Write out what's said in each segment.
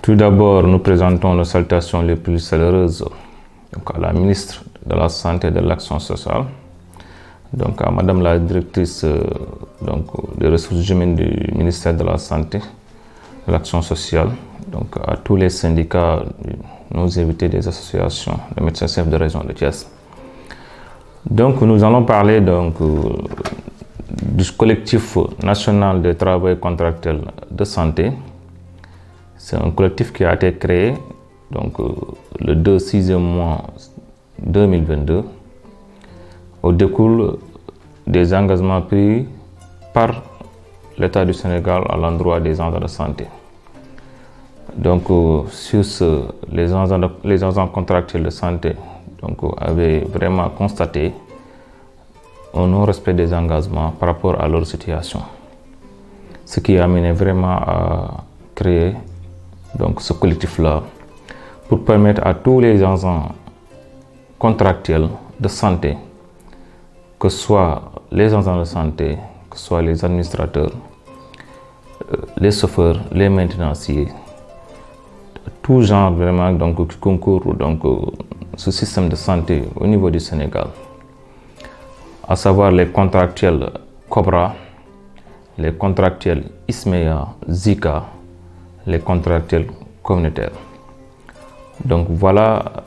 Tout d'abord, nous présentons nos salutations les plus chaleureuses à la ministre de la Santé et de l'Action sociale, à Madame la directrice des ressources humaines du ministère de la Santé, de l'Action sociale, à tous les syndicats, nos invités des associations de médecins-chefs de région de Thiès. Nous allons parler du collectif national de travail contractuel de santé. C'est un collectif qui a été créé le 2/6e mois 2022 au découle des engagements pris par l'État du Sénégal à l'endroit des agents de santé. Les agents contractuels de santé avaient vraiment constaté un non-respect des engagements par rapport à leur situation. Ce qui a amené vraiment à créer ce collectif-là pour permettre à tous les agents contractuels de santé, que ce soit les agents de santé, que ce soit les administrateurs, les chauffeurs, les maintenanciers, tout genre vraiment qui concourent ce système de santé au niveau du Sénégal, à savoir les contractuels Cobra, les contractuels ISMEA, Zika, les contractuels communautaires. Voilà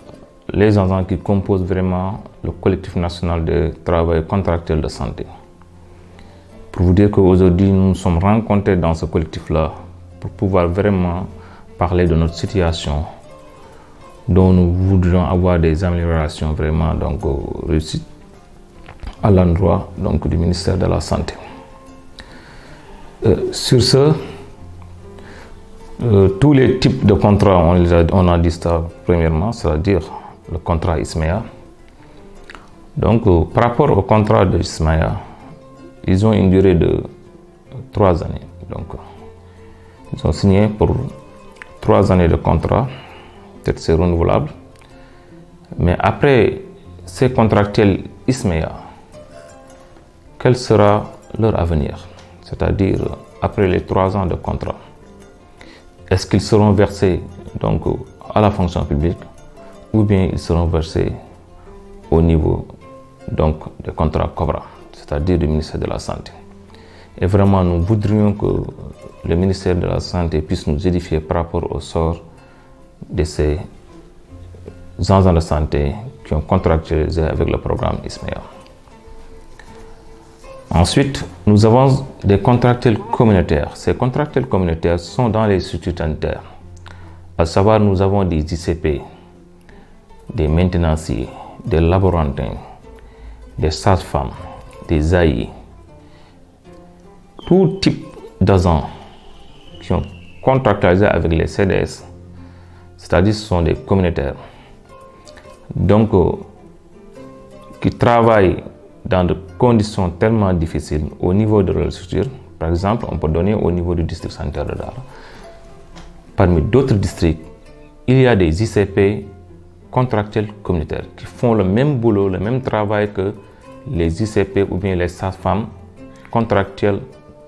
les agents qui composent vraiment le collectif national de travail contractuel de santé. Pour vous dire qu'aujourd'hui, nous nous sommes rencontrés dans ce collectif-là pour pouvoir vraiment parler de notre situation, dont nous voudrions avoir des améliorations vraiment réussies à l'endroit du ministère de la Santé. Sur ce, tous les types de contrats, on a dit ça premièrement, c'est-à-dire le contrat ISMEA. Par rapport au contrat de ISMEA, ils ont une durée de 3 années. Ils ont signé pour 3 années de contrat, peut-être c'est renouvelable. Mais après ces contractuels ISMEA, quel sera leur avenir? C'est-à-dire après les 3 ans de contrat. Est-ce qu'ils seront versés à la fonction publique ou bien ils seront versés au niveau des contrats Cobra, c'est-à-dire du ministère de la Santé? Et vraiment, nous voudrions que le ministère de la Santé puisse nous édifier par rapport au sort de ces agents de santé qui ont contractualisé avec le programme ISMEA. Ensuite, nous avons des contractuels communautaires. Ces contractuels communautaires sont dans les structures sanitaires. À savoir, nous avons des ICP, des maintenanciers, des laborantins, des sages-femmes, des AI. Tout type d'agents qui ont contractualisé avec les CDS, c'est-à-dire ce sont des communautaires, qui travaillent dans des conditions tellement difficiles au niveau de leur structure. Par exemple, on peut donner au niveau du district sanitaire de Dar. Parmi d'autres districts, il y a des ICP contractuels communautaires qui font le même boulot, le même travail que les ICP ou bien les sages-femmes contractuels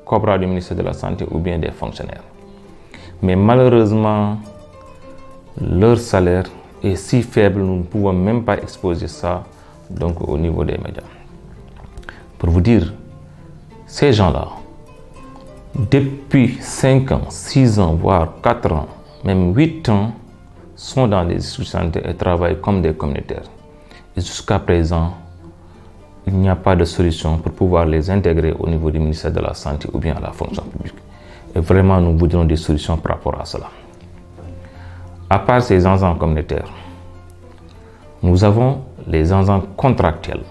Cobra du ministère de la Santé ou bien des fonctionnaires. Mais malheureusement, leur salaire est si faible, nous ne pouvons même pas exposer ça au niveau des médias. Pour vous dire, ces gens-là, depuis 5 ans, 6 ans, voire 4 ans, même 8 ans, sont dans les institutions de santé et travaillent comme des communautaires. Et jusqu'à présent, il n'y a pas de solution pour pouvoir les intégrer au niveau du ministère de la Santé ou bien à la fonction publique. Et vraiment, nous voudrions des solutions par rapport à cela. À part ces agents communautaires, nous avons les agents contractuels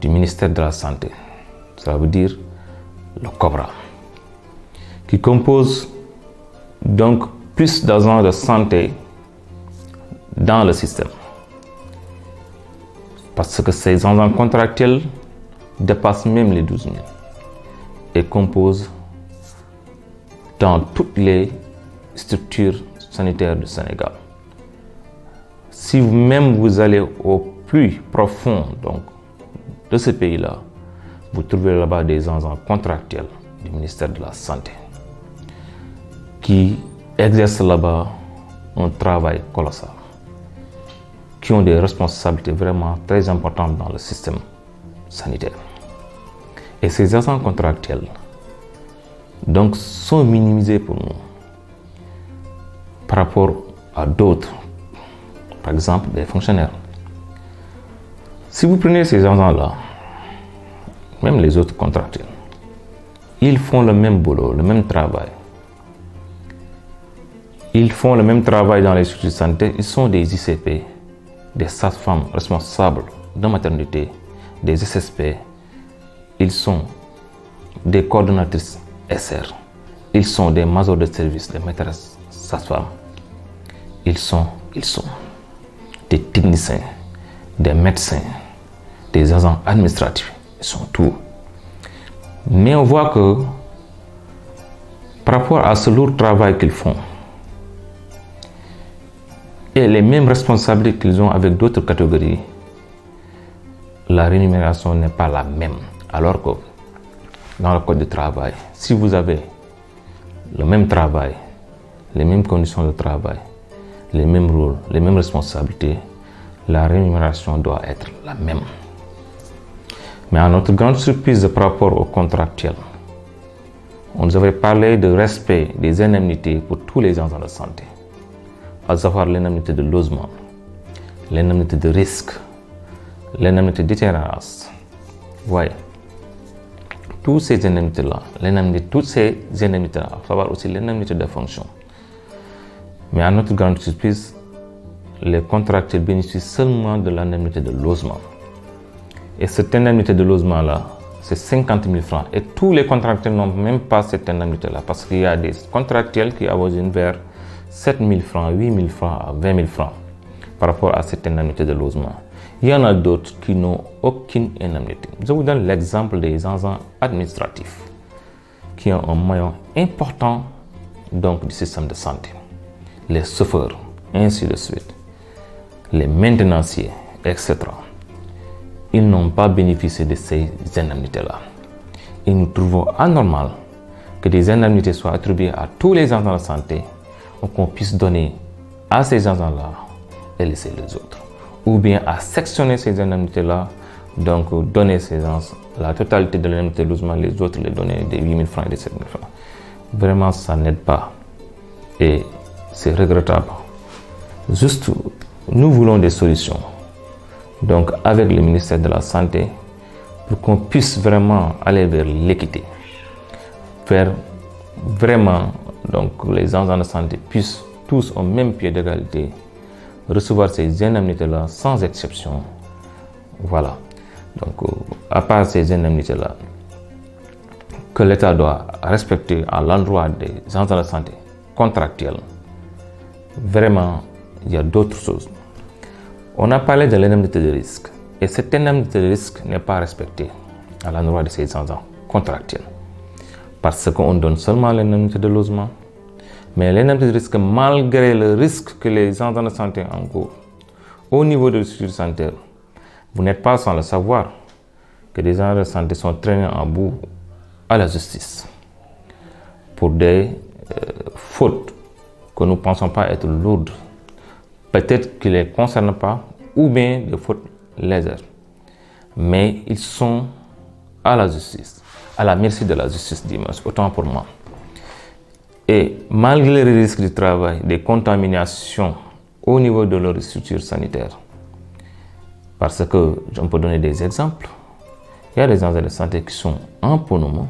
du ministère de la Santé, ça veut dire le Cobra, qui compose plus d'agents de santé dans le système. Parce que ces agents contractuels dépassent même les 12 000 et composent dans toutes les structures sanitaires du Sénégal. Si vous allez au plus profond de ce pays-là, vous trouverez là-bas des agents contractuels du ministère de la Santé qui exercent là-bas un travail colossal, qui ont des responsabilités vraiment très importantes dans le système sanitaire. Et ces agents contractuels donc sont minimisés pour nous par rapport à d'autres, par exemple des fonctionnaires. Si vous prenez ces agents-là, même les autres contractuels, ils font le même boulot, le même travail. Ils font le même travail dans les structures sanitaires. Ils sont des ICP, des sages-femmes responsables de maternité, des SSP. Ils sont des coordonnatrices SR. Ils sont des majors de service, des maîtresses sages-femmes. Ils sont des techniciens, des médecins, des agents administratifs. Ils sont tout. Mais on voit que par rapport à ce lourd travail qu'ils font et les mêmes responsabilités qu'ils ont avec d'autres catégories, la rémunération n'est pas la même. Alors que dans le code du travail, si vous avez le même travail, les mêmes conditions de travail, les mêmes rôles, les mêmes responsabilités, la rémunération doit être la même. Mais à notre grande surprise par rapport au contractuel, on nous avait parlé de respect des indemnités pour tous les agents de santé, à savoir l'indemnité de logement, l'indemnité de risque, l'indemnité d'itinérance. Voyez, toutes ces indemnités-là, à savoir aussi l'indemnité de fonction. Mais à notre grande surprise, les contractuels bénéficient seulement de l'indemnité de logement. Et cette indemnité de logement-là, c'est 50 000 francs. Et tous les contractuels n'ont même pas cette indemnité-là. Parce qu'il y a des contractuels qui avoisinent vers 7 000 francs, 8 000 francs à 20 000 francs par rapport à cette indemnité de logement. Il y en a d'autres qui n'ont aucune indemnité. Je vous donne l'exemple des agents administratifs qui ont un maillon important donc, du système de santé. Les chauffeurs, ainsi de suite, les maintenanciers, etc. Ils n'ont pas bénéficié de ces indemnités-là. Et nous trouvons anormal que des indemnités soient attribuées à tous les agents de santé ou qu'on puisse donner à ces agents-là et laisser les autres. Ou bien à sectionner ces indemnités-là, donc donner ces gens la totalité de l'indemnité de logement, les autres les donner des 8 000 francs et des 7 000 francs. Vraiment, ça n'aide pas. Et c'est regrettable. Juste, nous voulons des solutions. Donc, avec le ministère de la Santé, pour qu'on puisse vraiment aller vers l'équité, faire vraiment, donc, les agents de santé puissent tous au même pied d'égalité recevoir ces indemnités-là sans exception. Voilà. Donc, à part ces indemnités-là, que l'État doit respecter à l'endroit des agents de la santé contractuels, vraiment, il y a d'autres choses. On a parlé de l'indemnité de risque. Et cette indemnité de risque n'est pas respectée à l'endroit de ces agents contractuels. Parce qu'on donne seulement l'indemnité de logement. Mais l'indemnité de risque, malgré le risque que les agents de santé encourent, au niveau de structure sanitaire, vous n'êtes pas sans le savoir que des agents de santé sont traînés en bout à la justice pour des fautes que nous ne pensons pas être lourdes. Peut-être qu'ils ne les concernent pas, ou bien des fautes légères. Mais ils sont à la justice, à la merci de la justice dimanche, autant pour moi. Et malgré les risques du travail, des contaminations au niveau de leur structure sanitaire, parce que, on peut donner des exemples, il y a des agents de santé qui sont en pneumonie,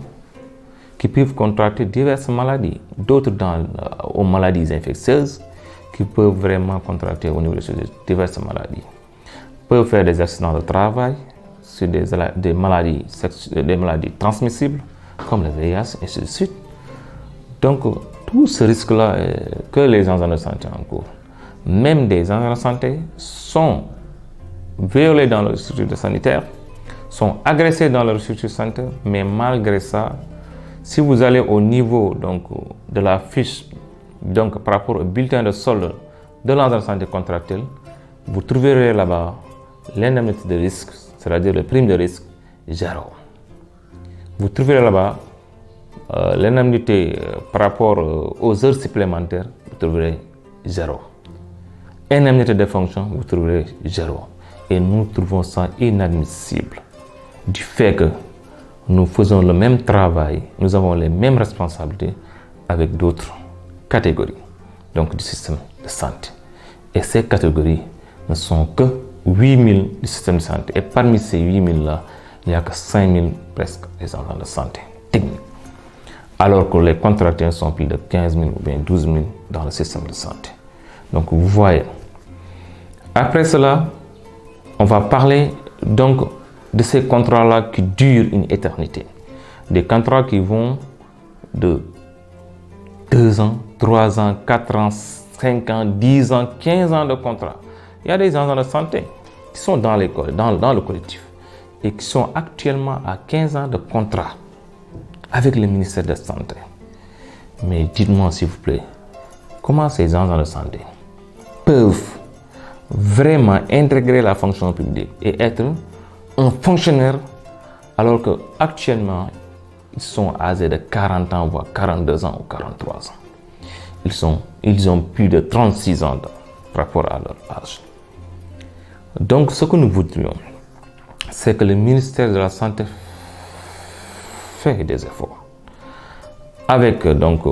qui peuvent contracter diverses maladies, d'autres aux maladies infectieuses, qui peuvent vraiment contracter au niveau de diverses maladies. Peuvent faire des accidents de travail sur des maladies transmissibles, comme le VIH, et ainsi de suite. Donc, tout ce risque-là que les agents de santé encourent, même des agents de santé sont violés dans leur structure sanitaire, sont agressés dans leur structure sanitaire, mais malgré ça, si vous allez au niveau donc, de la fiche donc, par rapport au bulletin de solde de l'agent de santé contractuel, vous trouverez là-bas l'indemnité de risque, c'est-à-dire le prime de risque, 0. Vous trouverez là-bas l'indemnité par rapport aux heures supplémentaires, vous trouverez 0. indemnité de fonction, vous trouverez 0. Et nous trouvons ça inadmissible. Du fait que nous faisons le même travail, nous avons les mêmes responsabilités avec d'autres catégories donc du système de santé. Et ces catégories ne sont que 8000 du système de santé. Et parmi ces 8000 là, il n'y a que 5000 presque des agents de santé techniques. Alors que les contractuels sont plus de 15 000 ou bien 12 000 dans le système de santé. Donc vous voyez. Après cela, on va parler donc de ces contrats-là qui durent une éternité. Des contrats qui vont de 2 ans, 3 ans, 4 ans, 5 ans, 10 ans, 15 ans de contrat. Il y a des agents de santé qui sont dans l'école, dans le collectif et qui sont actuellement à 15 ans de contrat avec le ministère de la Santé. Mais dites-moi s'il vous plaît, comment ces agents de santé peuvent vraiment intégrer la fonction publique et être un fonctionnaire alors qu'actuellement ils sont âgés de 40 ans, voire 42 ans ou 43 ans. Ils ont plus de 36 ans par rapport à leur âge. Donc ce que nous voudrions, c'est que le ministère de la Santé fait des efforts avec donc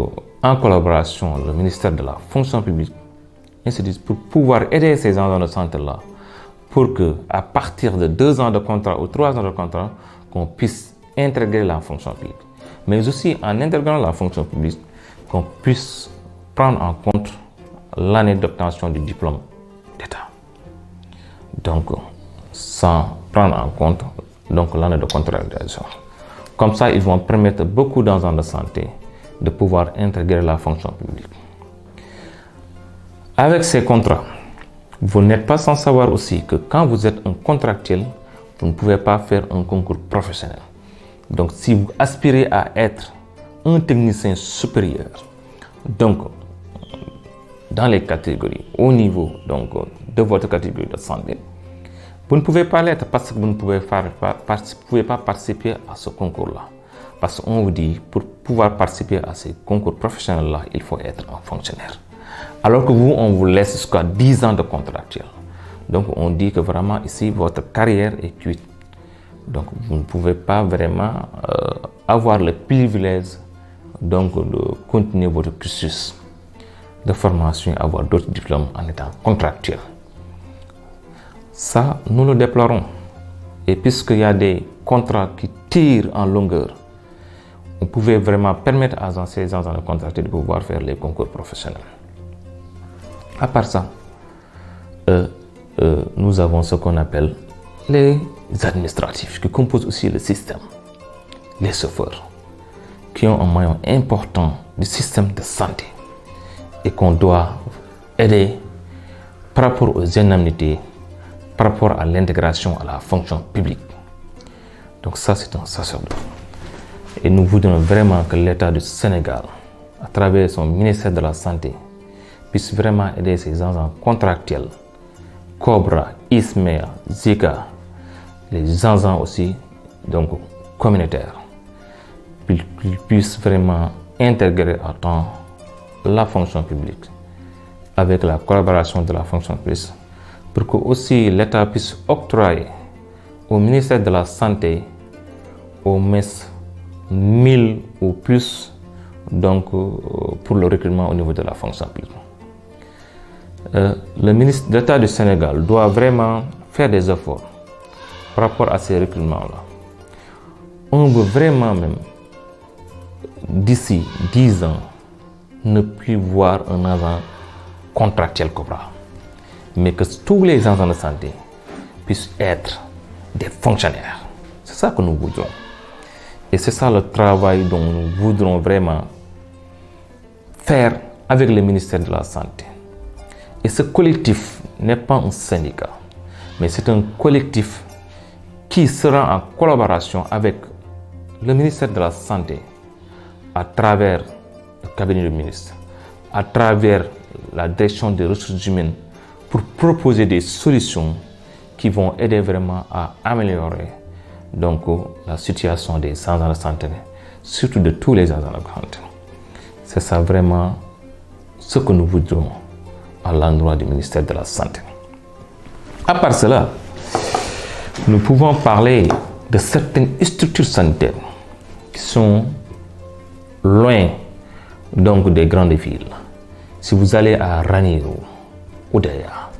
en collaboration le ministère de la fonction publique, ainsi de suite, pour pouvoir aider ces agents de santé là pour que à partir de 2 ans de contrat ou 3 ans de contrat qu'on puisse intégrer la fonction publique, mais aussi en intégrant la fonction publique qu'on puisse prendre en compte l'année d'obtention du diplôme d'État, donc sans prendre en compte donc l'année de contractualisation. Comme ça, ils vont permettre beaucoup d'agents de santé de pouvoir intégrer la fonction publique. Avec ces contrats, vous n'êtes pas sans savoir aussi que quand vous êtes un contractuel, vous ne pouvez pas faire un concours professionnel. Donc, si vous aspirez à être un technicien supérieur, donc dans les catégories, au niveau donc, de votre catégorie de santé, vous ne pouvez pas l'être parce que vous ne pouvez pas participer à ce concours-là. Parce qu'on vous dit, pour pouvoir participer à ces concours professionnels-là, il faut être un fonctionnaire. Alors que vous, on vous laisse jusqu'à 10 ans de contractuel. Donc, on dit que vraiment ici, votre carrière est cuite. Donc, vous ne pouvez pas vraiment avoir le privilège donc, de continuer votre cursus de formation, avoir d'autres diplômes en étant contractuel. Ça, nous le déplorons. Et puisqu'il y a des contrats qui tirent en longueur, on pouvait vraiment permettre à ces agents de contractuels de pouvoir faire les concours professionnels. À part ça, nous avons ce qu'on appelle les administratifs qui composent aussi le système, les chauffeurs, qui ont un maillon important du système de santé et qu'on doit aider par rapport aux indemnités, par rapport à l'intégration à la fonction publique. Donc ça, c'est un sacerdoce. Et nous voudrions vraiment que l'État du Sénégal, à travers son ministère de la Santé, puisse vraiment aider ces agents contractuels, Cobra, ISMEA, Zika, les agents aussi donc communautaires, qu'ils puissent vraiment intégrer à temps la fonction publique avec la collaboration de la fonction publique pour que aussi l'État puisse octroyer au ministère de la Santé au moins 1000 ou plus donc, pour le recrutement au niveau de la fonction publique. Le ministre d'État du Sénégal doit vraiment faire des efforts par rapport à ces recrutements-là. On veut vraiment même, d'ici 10 ans, ne plus voir un agent contractuel Cobra, mais que tous les agents de santé puissent être des fonctionnaires. C'est ça que nous voudrons. Et c'est ça le travail dont nous voudrons vraiment faire avec le ministère de la Santé. Et ce collectif n'est pas un syndicat, mais c'est un collectif qui sera en collaboration avec le ministère de la Santé à travers le cabinet du ministre, à travers la direction des ressources humaines pour proposer des solutions qui vont aider vraiment à améliorer donc, la situation des agents de santé, surtout de tous les agents de santé. C'est ça vraiment ce que nous voudrons à l'endroit du ministère de la Santé. À part cela, nous pouvons parler de certaines structures sanitaires qui sont loin donc des grandes villes. Si vous allez à Ranérou, Oudeya,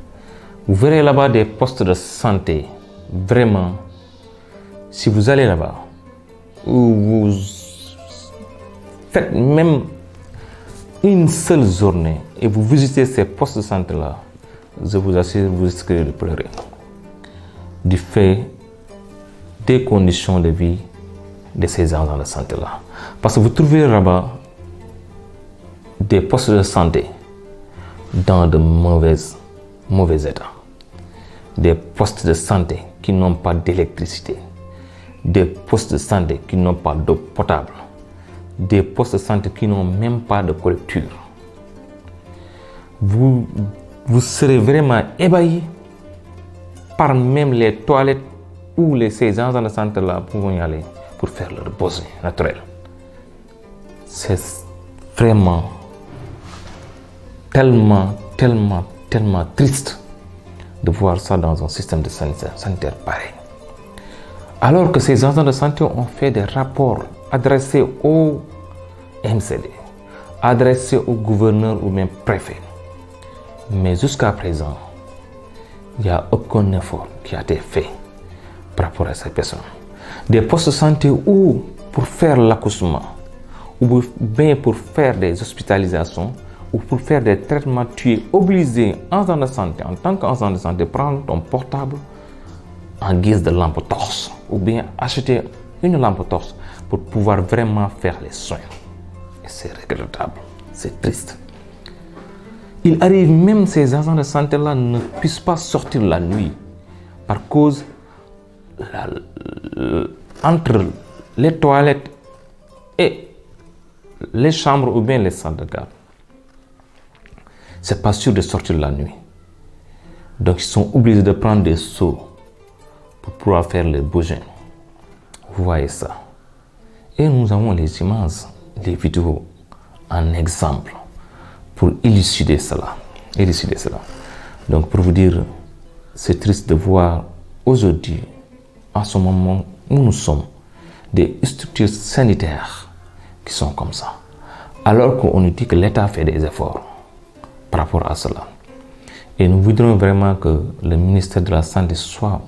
vous verrez là-bas des postes de santé. Vraiment, si vous allez là-bas, où vous faites même une seule journée et vous visitez ces postes de santé-là, je vous assure, vous risquez de pleurer. Du fait des conditions de vie de ces agents de santé-là. Parce que vous trouvez là-bas des postes de santé dans de mauvais états. Des postes de santé qui n'ont pas d'électricité. Des postes de santé qui n'ont pas d'eau potable. Des postes de santé qui n'ont même pas de collecture. Vous serez vraiment ébahi par même les toilettes où ces agents de santé-là pouvons y aller pour faire leur besoin naturel. C'est vraiment tellement triste de voir ça dans un système de sanitaire pareil. Alors que ces agents de santé ont fait des rapports adressés au MCD, adressés au gouverneur ou même préfet. Mais jusqu'à présent, il n'y a aucun effort qui a été fait par rapport à ces personnes. Des postes de santé où pour faire l'accouchement, ou bien pour faire des hospitalisations, ou pour faire des traitements, tu es obligé en tant qu'agent de santé, prendre ton portable en guise de lampe torche, ou bien acheter une lampe torche pour pouvoir vraiment faire les soins. Et c'est regrettable, c'est triste. Il arrive même que ces agents de santé-là ne puissent pas sortir la nuit par cause entre les toilettes et les chambres ou bien les salles de garde. C'est pas sûr de sortir la nuit. Donc ils sont obligés de prendre des seaux pour pouvoir faire les besoins. Vous voyez ça. Et nous avons les images, les vidéos en exemple pour élucider cela. Donc pour vous dire, c'est triste de voir aujourd'hui, en ce moment où nous sommes, des structures sanitaires qui sont comme ça. Alors qu'on nous dit que l'État fait des efforts par rapport à cela. Et nous voudrions vraiment que le ministère de la Santé soit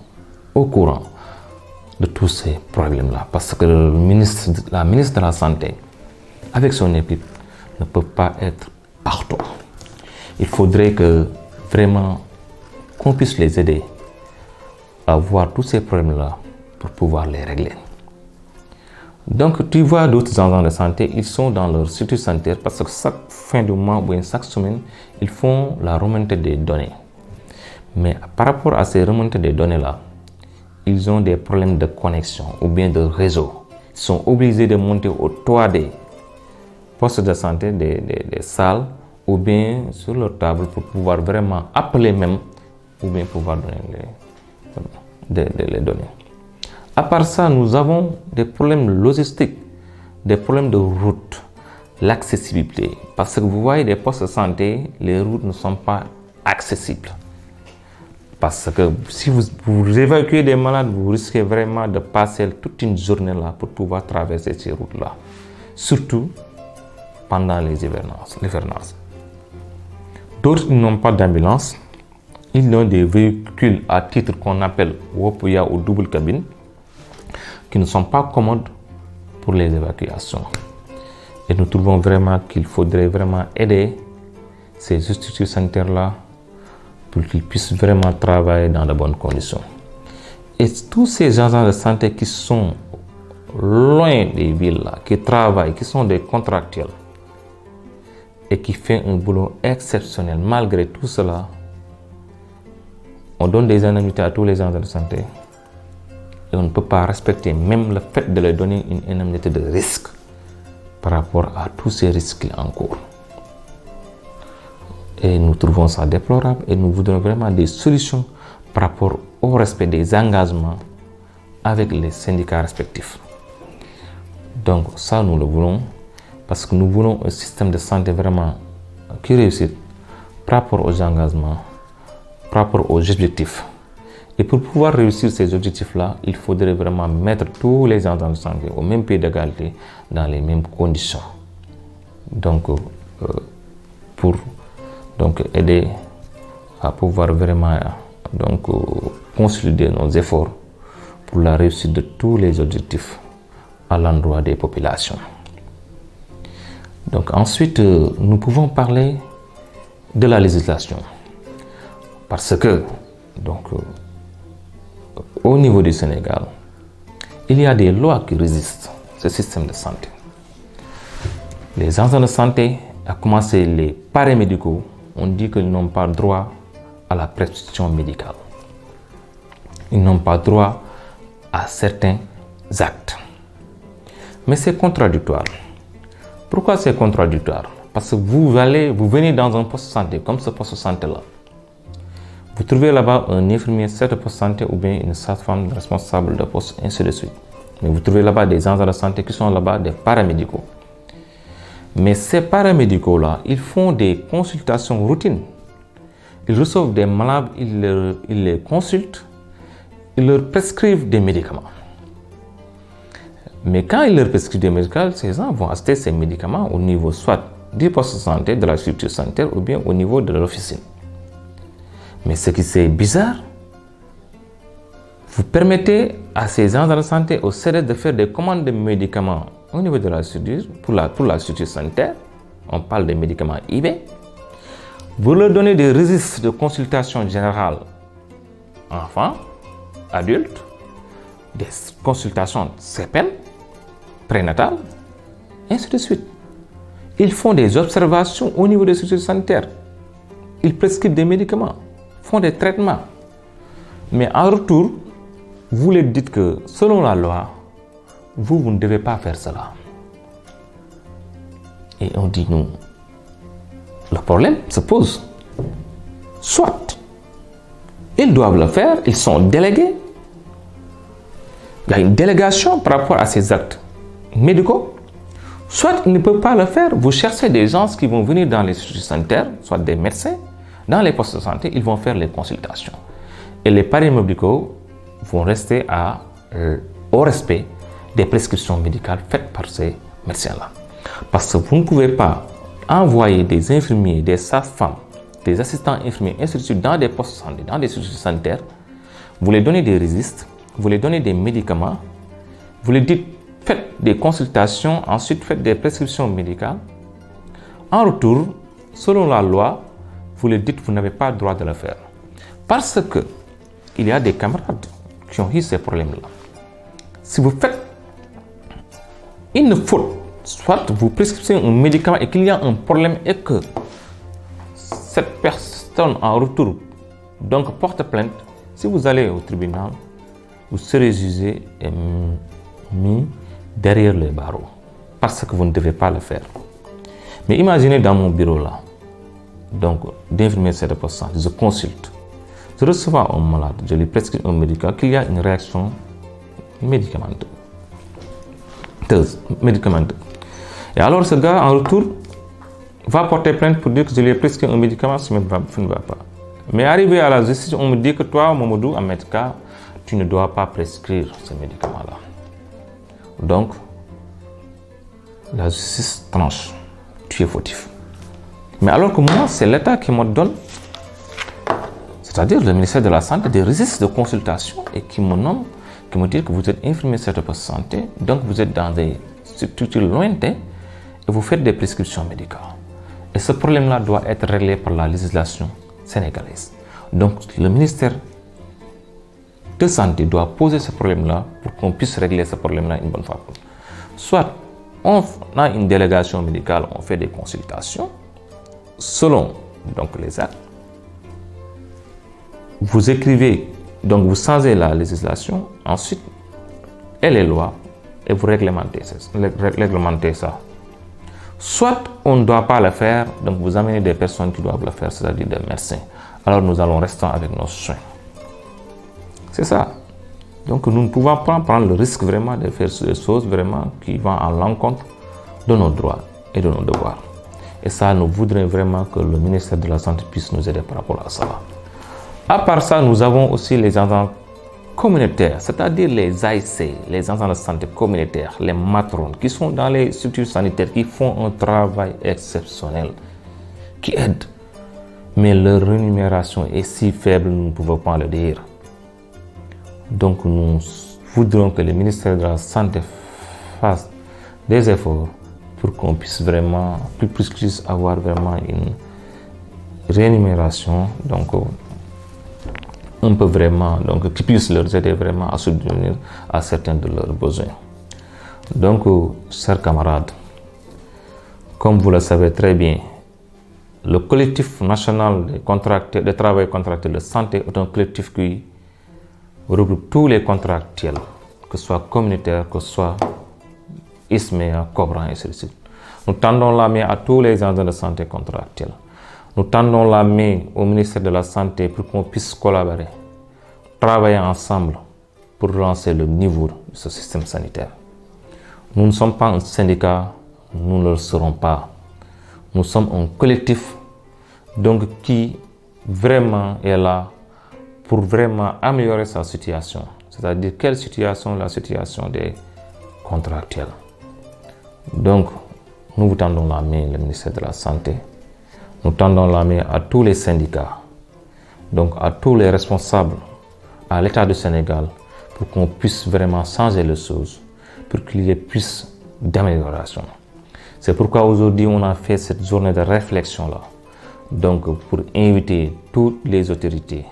au courant de tous ces problèmes-là. Parce que la ministre de la Santé, avec son équipe, ne peut pas être partout. Il faudrait que vraiment qu'on puisse les aider à voir tous ces problèmes-là pour pouvoir les régler. Donc, tu vois d'autres agents de santé, ils sont dans leur structure sanitaire parce que chaque fin de mois ou chaque semaine, ils font la remontée des données. Mais par rapport à ces remontées des données-là, ils ont des problèmes de connexion ou bien de réseau. Ils sont obligés de monter au toit des postes de santé, des salles, ou bien sur leur table pour pouvoir vraiment appeler même, ou bien pouvoir donner les données. À part ça, nous avons des problèmes logistiques, des problèmes de route, l'accessibilité. Parce que vous voyez, des postes de santé, les routes ne sont pas accessibles. Parce que si vous évacuez des malades, vous risquez vraiment de passer toute une journée là pour pouvoir traverser ces routes-là. Surtout pendant les hivernances. D'autres n'ont pas d'ambulance. Ils ont des véhicules à titre qu'on appelle Wopuya ou double cabine qui ne sont pas commodes pour les évacuations. Et nous trouvons vraiment qu'il faudrait vraiment aider ces structures sanitaires-là pour qu'ils puissent vraiment travailler dans de bonnes conditions. Et tous ces agents de santé qui sont loin des villes, là, qui travaillent, qui sont des contractuels et qui font un boulot exceptionnel, malgré tout cela, on donne des indemnités à tous les agents de santé et on ne peut pas respecter même le fait de leur donner une indemnité de risque par rapport à tous ces risques en cours. Et nous trouvons ça déplorable et nous voudrons vraiment des solutions par rapport au respect des engagements avec les syndicats respectifs. Donc ça, nous le voulons parce que nous voulons un système de santé vraiment qui réussit par rapport aux engagements, par rapport aux objectifs. Et pour pouvoir réussir ces objectifs-là, il faudrait vraiment mettre tous les agents de santé au même pied d'égalité, dans les mêmes conditions. Donc, pour aider à pouvoir vraiment consolider nos efforts pour la réussite de tous les objectifs à l'endroit des populations. Donc ensuite, nous pouvons parler de la législation. Parce que, au niveau du Sénégal, il y a des lois qui résistent ce système de santé. Les agents de santé, à commencer les paramédicaux, on dit qu'ils n'ont pas droit à la prescription médicale. Ils n'ont pas droit à certains actes. Mais c'est contradictoire. Pourquoi c'est contradictoire? Parce que vous venez dans un poste de santé, comme ce poste de santé-là. Vous trouvez là-bas un infirmier, chef de poste de santé ou bien une sage-femme responsable de poste, ainsi de suite. Mais vous trouvez là-bas des agents de santé qui sont là-bas des paramédicaux. Mais ces paramédicaux-là, ils font des consultations routines. Ils reçoivent des malades, ils les consultent, ils leur prescrivent des médicaments. Mais quand ils leur prescrivent des médicaments, ces gens vont acheter ces médicaments au niveau soit du poste de santé, de la structure sanitaire ou bien au niveau de l'officine. Mais ce qui est bizarre, vous permettez à ces agents de santé au CDS de faire des commandes de médicaments au niveau de la structure, pour la structure sanitaire. On parle des médicaments IB. Vous leur donnez des registres de consultation générale enfants, adultes, des consultations CPN, prénatales, ainsi de suite. Ils font des observations au niveau des structures sanitaires. Ils prescrivent des médicaments, font des traitements. Mais en retour, vous leur dites que selon la loi, vous ne devez pas faire cela. Et on dit non. Le problème se pose. Soit ils doivent le faire, ils sont délégués. Il y a une délégation par rapport à ces actes médicaux. Soit ils ne peuvent pas le faire. Vous cherchez des gens qui vont venir dans les structures sanitaires, soit des médecins, dans les postes de santé, ils vont faire les consultations. Et les paramédicaux vont rester au respect des prescriptions médicales faites par ces médecins-là. Parce que vous ne pouvez pas envoyer des infirmiers, des sages-femmes, des assistants infirmiers, ainsi de suite, dans des postes de santé, dans des structures sanitaires. Vous les donnez des registres, vous les donnez des médicaments, vous les dites, faites des consultations, ensuite faites des prescriptions médicales. En retour, selon la loi, vous les dites, vous n'avez pas le droit de le faire. Parce que il y a des camarades qui ont eu ces problèmes-là. Si vous faites une faute, soit vous prescrivez un médicament et qu'il y a un problème et que cette personne en retour porte plainte, si vous allez au tribunal, vous serez jugé et mis derrière les barreaux parce que vous ne devez pas le faire. Mais imaginez dans mon bureau là, d'infirmier de poste de santé, je consulte. Je reçois un malade, je lui prescris un médicament, qu'il y a une réaction médicamenteuse. Et alors ce gars, en retour, va porter plainte pour dire que je lui ai prescrit un médicament, ce ne va pas. Mais arrivé à la justice, on me dit que toi, Mamadou, Ahmedka, tu ne dois pas prescrire ce médicament-là. Donc, la justice tranche. Tu es fautif. Mais alors que moi, c'est l'État qui me donne, c'est-à-dire le ministère de la Santé, des registres de consultation et qui me nomme, qui me dit que vous êtes infirmier de poste de santé, donc vous êtes dans des structures lointaines et vous faites des prescriptions médicales. Et ce problème-là doit être réglé par la législation sénégalaise. Donc le ministère de Santé doit poser ce problème-là pour qu'on puisse régler ce problème-là une bonne fois pour toutes. Soit on a une délégation médicale, on fait des consultations selon les actes. Vous écrivez, vous changez la législation, ensuite, et les lois, et vous réglementez ça. Soit on ne doit pas le faire, donc vous amenez des personnes qui doivent le faire, c'est-à-dire des médecins. Alors nous allons rester avec nos soins. C'est ça. Donc nous ne pouvons pas prendre le risque vraiment de faire des choses vraiment qui vont à l'encontre de nos droits et de nos devoirs. Et ça, nous voudrions vraiment que le ministère de la Santé puisse nous aider par rapport à ça. À part ça, nous avons aussi les agents communautaires, c'est-à-dire les AIC, les agents de santé communautaires, les matrones, qui sont dans les structures sanitaires, qui font un travail exceptionnel, qui aident. Mais leur rémunération est si faible, nous ne pouvons pas le dire. Donc nous voudrions que le ministère de la Santé fasse des efforts pour qu'on puisse vraiment, puisse avoir vraiment une rémunération, donc on peut vraiment, donc qui puisse leur aider vraiment à subvenir à certains de leurs besoins. Donc, chers camarades, comme vous le savez très bien, le collectif national des travailleurs contractuels de santé est un collectif qui regroupe tous les contractuels, que ce soit communautaire, que ce soit ISMEA, Cobra, et ainsi de suite. Nous tendons la main à tous les agents de santé contractuels. Nous tendons la main au ministère de la Santé pour qu'on puisse collaborer, travailler ensemble pour relancer le niveau de ce système sanitaire. Nous ne sommes pas un syndicat, nous ne le serons pas. Nous sommes un collectif donc qui vraiment est là pour vraiment améliorer sa situation. C'est-à-dire quelle situation? La situation des contractuels. Donc, nous vous tendons la main, le ministère de la Santé. Nous tendons la main à tous les syndicats, donc à tous les responsables, à l'État du Sénégal, pour qu'on puisse vraiment changer les choses, pour qu'il y ait plus d'amélioration. C'est pourquoi aujourd'hui on a fait cette journée de réflexion-là, donc pour inviter toutes les autorités,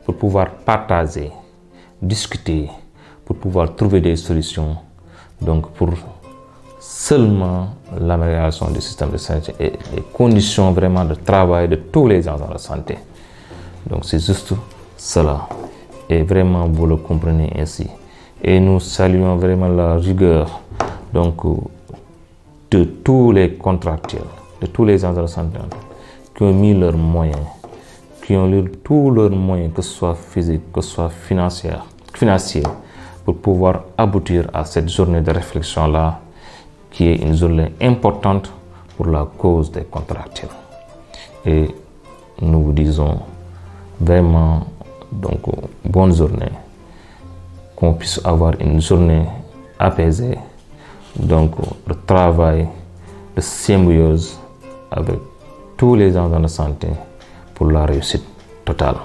pour pouvoir partager, discuter, pour pouvoir trouver des solutions, donc pour seulement l'amélioration du système de santé et les conditions vraiment de travail de tous les agents de santé. Donc c'est juste cela. Et vraiment vous le comprenez ainsi. Et nous saluons vraiment la rigueur donc, de tous les contractuels, de tous les agents de santé qui ont mis leurs moyens, qui ont eu tous leurs moyens, que ce soit physique, que ce soit financier, pour pouvoir aboutir à cette journée de réflexion-là, qui est une journée importante pour la cause des contractuels. Et nous vous disons vraiment donc bonne journée, qu'on puisse avoir une journée apaisée, donc de travail, de symbiose avec tous les agents de santé pour la réussite totale.